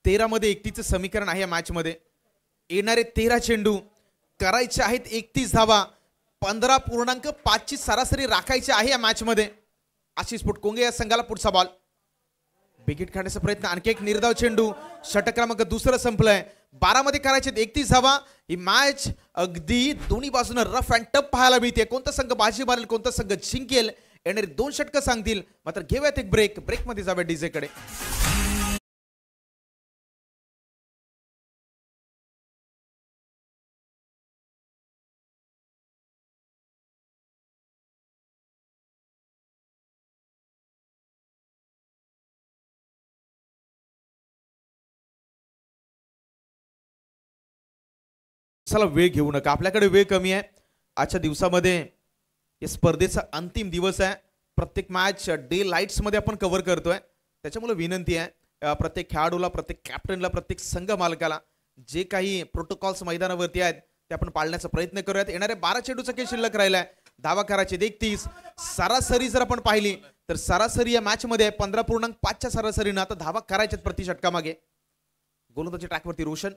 13 मध्ये 31चं समीकरण आहे या मॅच मध्ये. येणारे 13 चेंडू करायचे आहेत 31 धावा. 15.5 ची सरासरी राखायची आहे या मॅच मध्ये. आशिष स्पोर्ट कोंगे या संघाला पुढचा बॉल. विकेट काढण्याचा प्रयत्न. आणखी एक निर्धाव चेंडू. षटक क्रमांक 2 संपलाय. 12 मध्ये करायचे 31 धावा. ही मॅच अगदी दोन्ही बाजूने रफ अँड टफ पाहायला मिळते. कोणता संघ बाजी मारेल कोणता संघ जिंकेल येणारे 2 षटक सांगतील. मात्र घेऊयात एक ब्रेक मध्ये जाऊया डीजे कडे. चला वेळ घेऊ नका. आपल्याकडे वेळ कमी आहे. आजच्या दिवसामध्ये या स्पर्धेचा अंतिम दिवस आहे. प्रत्येक मॅच डे लाईट्स मध्ये आपण कव्हर करतोय. त्याच्यामुळे विनंती आहे प्रत्येक खेळाडूला प्रत्येक कॅप्टनला प्रत्येक संघ मालकाला जे काही प्रोटोकॉल्स मैदानावरती आहेत ते आपण पाळण्याचा प्रयत्न करूयात. येणारे 12 चेंडूचा खेळ शिल्लक राहिलाय. धावा करायचे 31. सरासरी जर आपण पाहिली तर सरासरी या मॅच मध्ये 15.5 च्या सरासरीनं आता धावा करायच्यात प्रति षटकामागे. गोलंदाजी ट्रॅकवरती रोशन.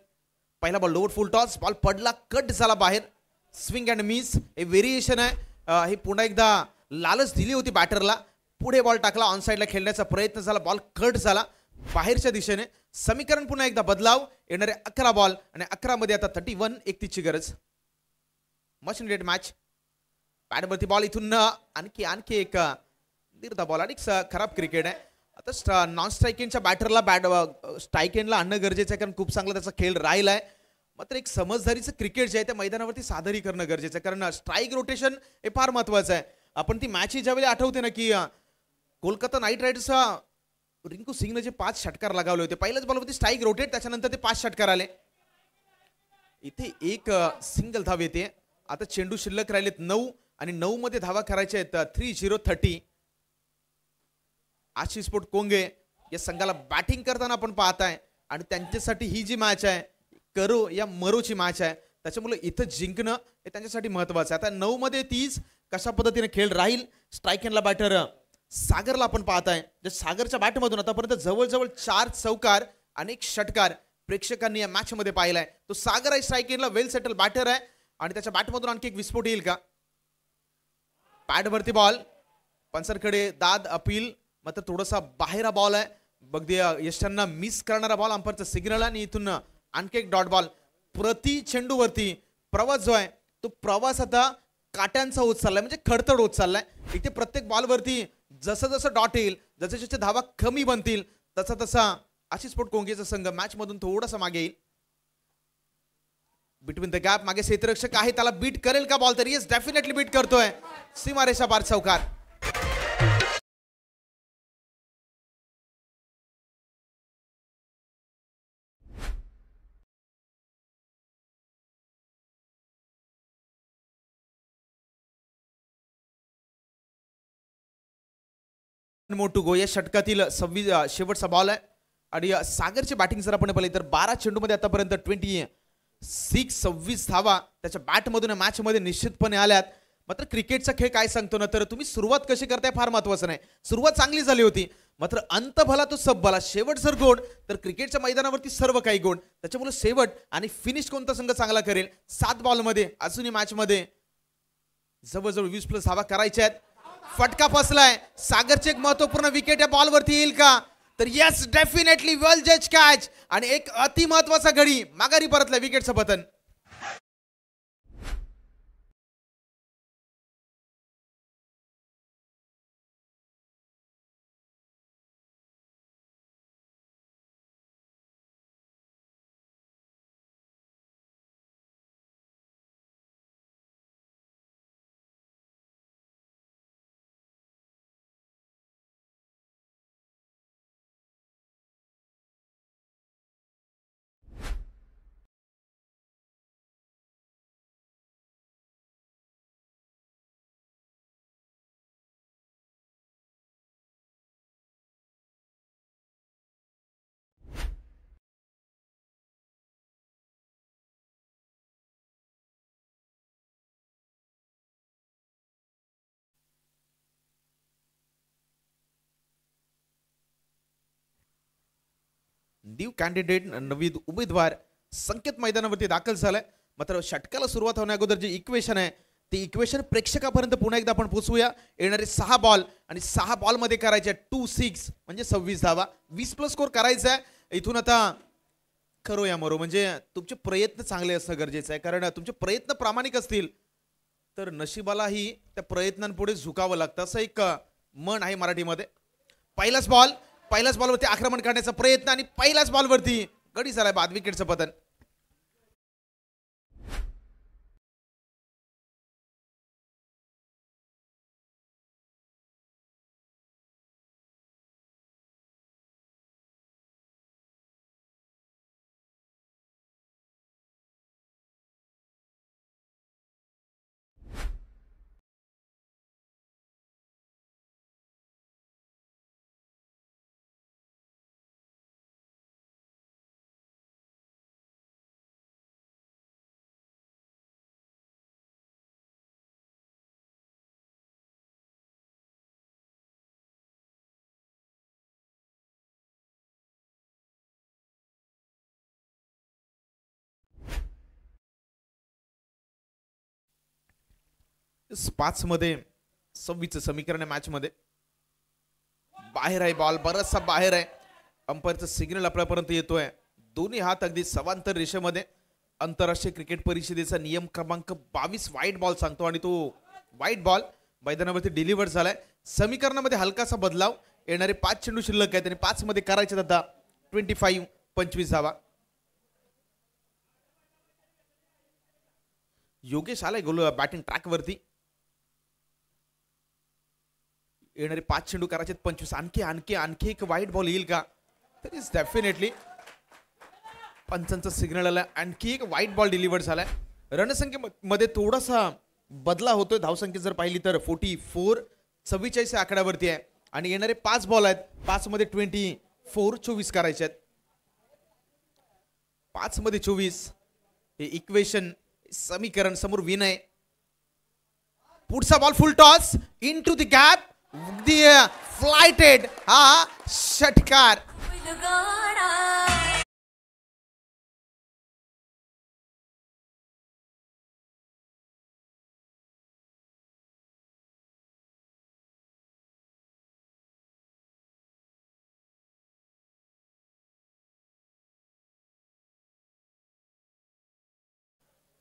पहिला बॉल लोअर फुल टॉस. बॉल पडला कट झाला बाहेर. स्विंग अँड मिस हे व्हेरिएशन आहे. हे पुन्हा एकदा लालच दिली होती बॅटरला. पुढे बॉल टाकला. ऑन साइडला खेळण्याचा प्रयत्न झाला. बॉल कट झाला बाहेरच्या दिशेने. समीकरण पुन्हा एकदा बदलाव. येणारे 11 बॉल आणि 11 मध्ये आता 31 ची गरज. Much needed match. बॅटवरती बॉल इथून आणखी एक निर्धा बॉल आणि खराब क्रिकेट आहे. आता नॉन स्ट्राईक एंडच्या बॅटरला स्ट्राईक एंडला आणणं गरजेचं आहे, कारण खूप चांगला त्याचा खेळ राहिला आहे. मात्र एक समजदारीचं क्रिकेट जे आहे त्या मैदानावरती सादरी करणं गरजेचं आहे, कारण स्ट्राईक रोटेशन हे फार महत्वाचं आहे. आपण ती मॅच ज्यावेळी आठवते ना की कोलकाता नाईट रायडर्स रिंकू सिंगने जे 5 षटकार लगावले होते, पहिल्याच बॉलवरती स्ट्राईक रोटेट, त्याच्यानंतर ते 5 षटकार आले. इथे एक सिंगल धाव येते. आता चेंडू शिल्लक राहिलेत 9 आणि 9 मध्ये धावा करायच्या आहेत 3-0-30. आशिष स्पोर्ट कोंगे या संघाला बॅटिंग करताना आपण पाहताय आणि त्यांच्यासाठी ही जी मॅच आहे करो या मरोची मॅच आहे, त्याच्यामुळे इथं जिंकणं हे त्यांच्यासाठी महत्वाचं आहे. आता 9 मध्ये 30 कशा पद्धतीने खेळ राहील. स्ट्राईक एंडला बॅटर सागरला आपण पाहताय, जे सागरच्या बॅटमधून आतापर्यंत जवळजवळ 4 चौकार आणि 1 षटकार प्रेक्षकांनी या मॅच मध्ये पाहिलाय. तो सागर आहे स्ट्राईक एंडला, वेल सेटल बॅटर आहे आणि त्याच्या बॅटमधून आणखी एक विस्फोट येईल का. पॅडवरती बॉल, पंचरकडे दाद अपील, मात्र थोडासा बाहेर बॉल आहे. बघदे यशांना मिस करणारा बॉल, अंपायरचा सिग्नल आणि इथून आणखी एक डॉट बॉल. प्रति चेंडूवरती प्रवास जो आहे तो प्रवास आता काट्यांचा होत चाललाय, म्हणजे खडतड होत चाललाय. इथे प्रत्येक बॉलवरती जसं जसं डॉट येईल, जसे जसे धावा कमी बनतील, तसा तसा आशिष स्पोर्ट कोंगेचा संघ मॅच मधून थोडासा मागे येईल. बिटवीन द गॅप मागे क्षेत्ररक्षक आहे, त्याला बीट करेल का बॉल, तर येस डेफिनेटली बीट करतोय. सीमारेषा पार चौकार. मोटू गो या षटकातील 26 शेवटचा बॉल आहे आणि सागरची बॅटिंग जर आपण पाहिली तर 12 चेंडूमध्ये आतापर्यंत 26 धावा त्याच्या बॅटमधून मॅच मध्ये निश्चितपणे आल्यात. मात्र क्रिकेटचा खेळ काय सांगतो ना, तर तुम्ही सुरुवात कशी करताय फार महत्वाचं नाही. सुरुवात चांगली झाली होती, मात्र अंत भला तो सब भला. शेवट जर गोड तर क्रिकेटच्या मैदानावरती सर्व काही गोड. त्याच्यामुळे शेवट आणि फिनिश कोणता संघ चांगला करेल. 7 बॉलमध्ये अजूनही मॅच मध्ये जवळजवळ 20+ धावा करायच्या आहेत. फटका फसलाय, सागरचे एक महत्वपूर्ण विकेट या बॉलवरती येईल का, तर यस डेफिनेटली वेल जज कॅच आणि एक अति महत्वाचा गडी माघारी परतला विकेटचं पतन. न्यू कॅन्डिडेट नवीन उमेदवार संकेत मैदानावरती दाखल झालाय. मात्र षटकाला सुरुवात होण्या अगोदर जे इक्वेशन आहे ते इक्वेशन प्रेक्षकापर्यंत पुन्हा एकदा आपण पोहोचूया. येणारे 6 बॉल आणि 6 बॉलमध्ये करायचे 2-6 म्हणजे 26 धावा. 20+ स्कोर करायचा आहे. इथून आता खरो या मरो म्हणजे तुमचे प्रयत्न चांगले असणं गरजेचं आहे, कारण तुमचे प्रयत्न प्रामाणिक असतील तर नशिबालाही त्या प्रयत्नांपुढे झुकावं लागतं, असं एक म्हण आहे मराठीमध्ये. पहिलाच बॉलवरती आक्रमण करण्याचा प्रयत्न आणि पहिल्याच बॉलवरती गडी झालाय बाद, विकेटचं पतन. पाच मध्ये 26 समीकरण आहे मॅच मध्ये. बाहेर आहे बॉल, बराचसा बाहेर आहे. अंपायरचं सिग्नल आपल्यापर्यंत येतोय. दोन्ही हात अगदी समांतर रेषेमध्ये. आंतरराष्ट्रीय क्रिकेट परिषदेचा नियम क्रमांक 22 व्हाईट बॉल सांगतो आणि तो व्हाईट बॉल मैदानावरती डिलिव्हर झालाय. समीकरणामध्ये हलकासा बदलाव. येणारे 5 चेंडू शिल्लक आहेत आणि 5 मध्ये करायचे आता 25 धावा. योगेश आलाय गोल बॅटिंग ट्रॅक वरती. येणारे 5 चेंडू करायचे 25. आणखी एक वाईट बॉल येईल का? तर इज डेफिनेटली पंचांचा सिग्नल आला. आणखी एक वाईट बॉल डिलिव्हर झालाय. रणसंख्येमध्ये थोडासा बदला होतोय. धावसंख्या जर पाहिली तर 44 आकड्यावरती आहे आणि येणारे 5 बॉल आहेत. 5 मध्ये 24 करायचे आहेत. 5 मध्ये 24 हे इक्वेशन समीकरण समोर विनय. पुढचा ball full toss into the gap the flighted. हा षटकार.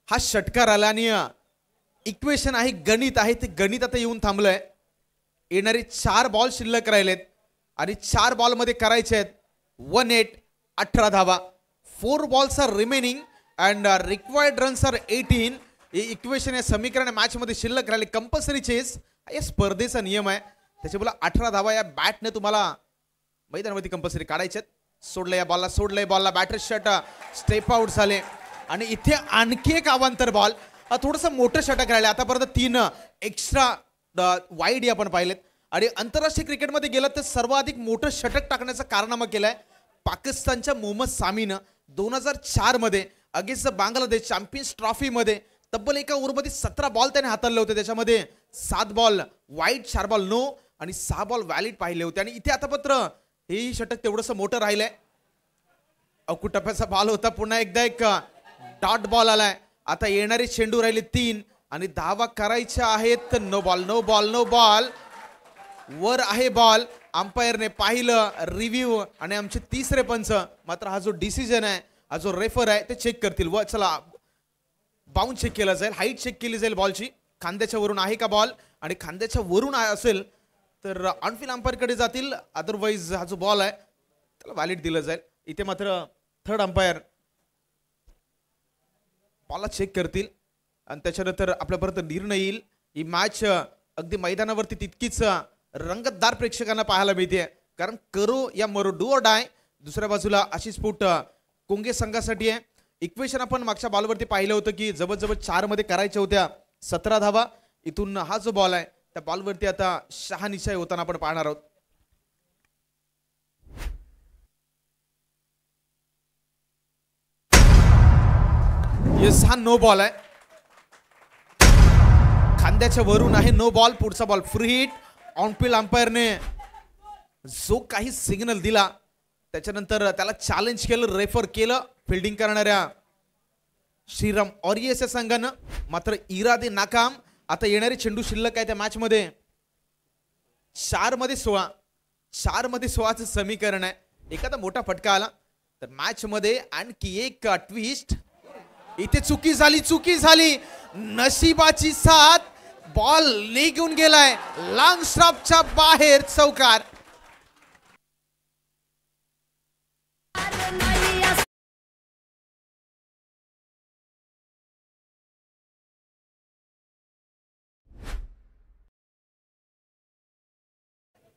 हा षटकार आला आणि इक्वेशन आहे, गणित आहे, ते गणित आता येऊन थांबलंय. येणारे 4 बॉल शिल्लक राहिलेत आणि 4 बॉल मध्ये करायचे आहेत 18 धावा. 4 balls are remaining and required runs are 18. हे इक्वेशन या समीकरण मॅच मध्ये शिल्लक राहिले. कंपल्सरी चेस या स्पर्धेचा नियम आहे. त्याच्यामुळे 18 धावा या बॅटने तुम्हाला मैदानावरती कंपल्सरी काढायचे आहेत. सोडलं या बॉलला, बॅटर शट स्टेप आउट झाले आणि इथे आणखी एक अवांतर बॉल. थोडंसं मोठं षटक राहिले. आतापर्यंत 3 एक्स्ट्रा वाईड आपण पाहिलेत आणि आंतरराष्ट्रीय क्रिकेटमध्ये गेलं तर सर्वाधिक मोठं षटक टाकण्याचा कारनामा केलाय पाकिस्तानच्या मोहम्मद सामीनं 2004 मध्ये अगेन्स्ट बांगलादेश चॅम्पियन्स ट्रॉफी मध्ये तब्बल एका ओव्हरमध्ये 17 बॉल त्याने हाताळले होते. त्याच्यामध्ये 7 बॉल वाईड, 4 बॉल नो आणि 6 बॉल व्हॅलिड पाहिले होते. आणि इथे आता पत्र हेही षटक तेवढंसं मोठं राहिलंय. अकुटप्प्याचा बॉल होता. पुन्हा एकदा एक डॉट बॉल आलाय. आता येणारे चेंडू राहिले 3 आणि धावा करायच्या आहेत. No ball. वर आहे बॉल. अंपायरने पाहिलं, रिव्ह्यू आणि आमचे तिसरे पंच मात्र हा जो डिसिजन आहे, हा जो रेफर आहे ते चेक करतील. व चला बाउंड चेक केला जाईल, हाईट चेक केली जाईल बॉलची. खांद्याच्या वरून आहे का बॉल आणि खांद्याच्या वरून असेल तर ऑनफिल्ड अंपायरकडे जातील. अदरवाईज हा जो बॉल आहे त्याला व्हॅलिड दिलं जाईल. इथे मात्र थर्ड अंपायर बॉलला चेक करतील आणि त्याच्यानंतर आपल्यापर्यंत निर्णय येईल. ही मॅच अगदी मैदानावरती तितकीच रंगतदार प्रेक्षकांना पाहायला मिळते कारण करो या मरो, डू ऑर डाय. दुसऱ्या बाजूला आशिष स्फोट कोंगे संघासाठी आहे. इक्वेशन आपण मागच्या बॉलवरती पाहिलं होतं की जवळजवळ 4 मध्ये करायच्या होत्या 17 धावा. इथून हा जो बॉल आहे त्या बॉलवरती आता शहानिशाही होताना आपण पाहणार आहोत. येस, हा नो बॉल आहे. खांद्याच्या वरून आहे, नो बॉल. पुढचा बॉल फ्री हिट. ऑनफिल्ड अंपायरने जो काही सिग्नल दिला त्याच्यानंतर त्याला चॅलेंज केलं, रेफर केलं फिल्डिंग करणाऱ्या श्रीराम ऑरियस संघानं. मात्र इरादे नाकाम. आता येणारे चेंडू शिल्लक आहे त्या मॅच मध्ये 4 मध्ये 16चं समीकरण आहे. एखादा मोठा फटका आला तर मॅच मध्ये आणखी एक ट्विस्ट. इथे चुकी झाली. नशिबाची साथ. बॉल निघून गेलाय लॉंग स्टॉपच्या बाहेर. चौकार.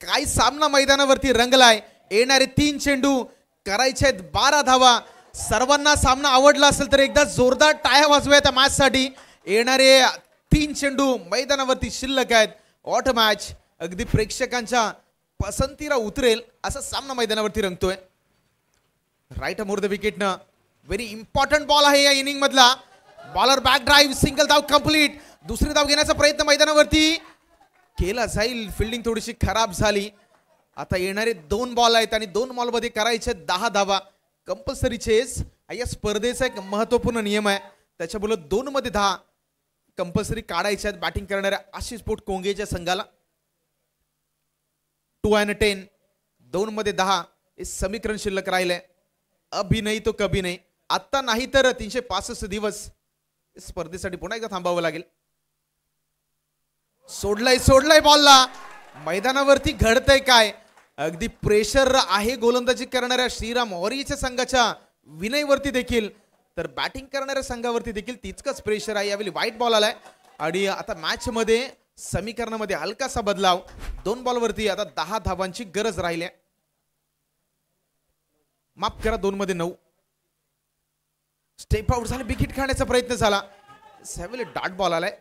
काय सामना मैदानावरती रंगलाय. येणारे 3 चेंडू करायचे आहेत 12 धावा. सर्वांना सामना आवडला असेल तर एकदा जोरदार टाळ्या वाजवूया त्या मॅच साठी. येणारे 3 चेंडू मैदानावरती शिल्लक आहेत. What match. अगदी प्रेक्षकांच्या पसंतीला उतरेल असा सामना मैदानावरती रंगतोय. राईट अमोर द विकेटनं व्हेरी इम्पॉर्टंट बॉल आहे या इनिंग मधला. बॉलर बॅक ड्राईव्ह, सिंगल धाव कंप्लीट. दुसरी धाव घेण्याचा प्रयत्न मैदानावरती केला जाईल. फिल्डिंग थोडीशी खराब झाली. आता येणारे 2 बॉल आहेत आणि 2 बॉल मध्ये करायचे 10 धावा. कंपल्सरी चेस या स्पर्धेचा एक महत्वपूर्ण नियम आहे. त्याच्यामुळे 2 मध्ये 10 कंपल्सरी काढायचे आहेत बॅटिंग करणाऱ्या आशिष स्फोट कोंगेच्या संघाला. 2 and 10, 2 मध्ये 10 हे समीकरण शिल्लक राहिले. अभी नाही तो कभी नाही. आता नाही तर 365 दिवस स्पर्धेसाठी पुन्हा एकदा थांबावं लागेल. सोडलाय बॉलला. मैदानावरती घडतंय काय. अगदी प्रेशर आहे गोलंदाजी करणाऱ्या श्रीराम ऑरियरच्या संघाच्या विनयवरती देखील, तर बॅटिंग करणाऱ्या संघावरती देखील तितकंच प्रेशर आहे. यावेळी व्हाईट बॉल आलाय आणि आता मॅच मध्ये समीकरणामध्ये हलकासा बदलाव. 2 बॉलवरती आता 10 धावांची गरज राहिली. माफ करा, 2 मध्ये 9. स्टेप आउट झाला, विकेट खाण्याचा प्रयत्न झाला. त्यावेळी डॉट बॉल आलाय.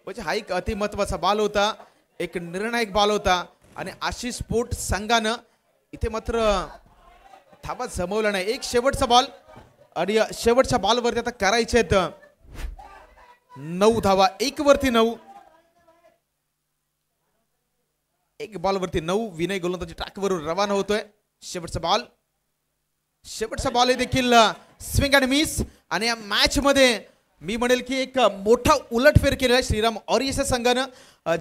म्हणजे हा एक अति महत्वाचा बॉल होता, एक निर्णायक बॉल होता आणि आशिष स्पोर्ट संघानं इथे मात्र धावा जमवला नाही. एक शेवटचा बॉल आणि शेवटच्या बॉलवरती आता करायचे आहेत 9 धावा. 1 वरती 9, 1 बॉलवरती 9. विनय गोलंदाजी ट्रॅकवरून रवाना होतोय. शेवटचा बॉल हे देखील स्विंग अँड मिस. आणि या मॅच मध्ये मी म्हणेल की एक मोठा उलटफेर केलेला आहे श्रीराम ऑरियरच्या संघानं,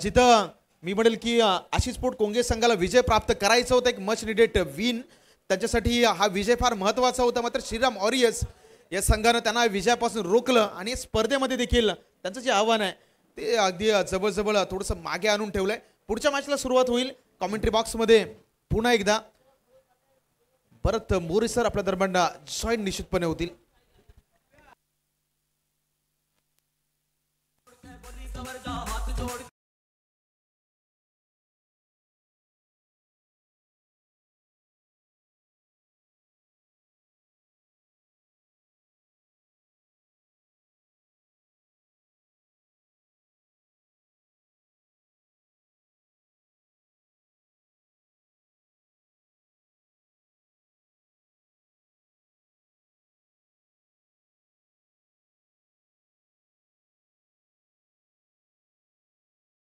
जिथं मी म्हणेल की आशिष स्पोर्ट कोंगे संघाला विजय प्राप्त करायचा होता, एक मच निडेड विन. त्यांच्यासाठी हा विजय फार महत्वाचा होता. मात्र श्रीराम ऑरियर्स या संघानं त्यांना विजयापासून रोखलं आणि स्पर्धेमध्ये देखील त्यांचं जे आव्हान आहे ते अगदी जवळजवळ थोडंसं मागे आणून ठेवलंय. पुढच्या मॅचला सुरुवात होईल. कॉमेंट्री बॉक्समध्ये पुन्हा एकदा परत मोरे सर आपल्या दरम्यान जॉईन निश्चितपणे होतील.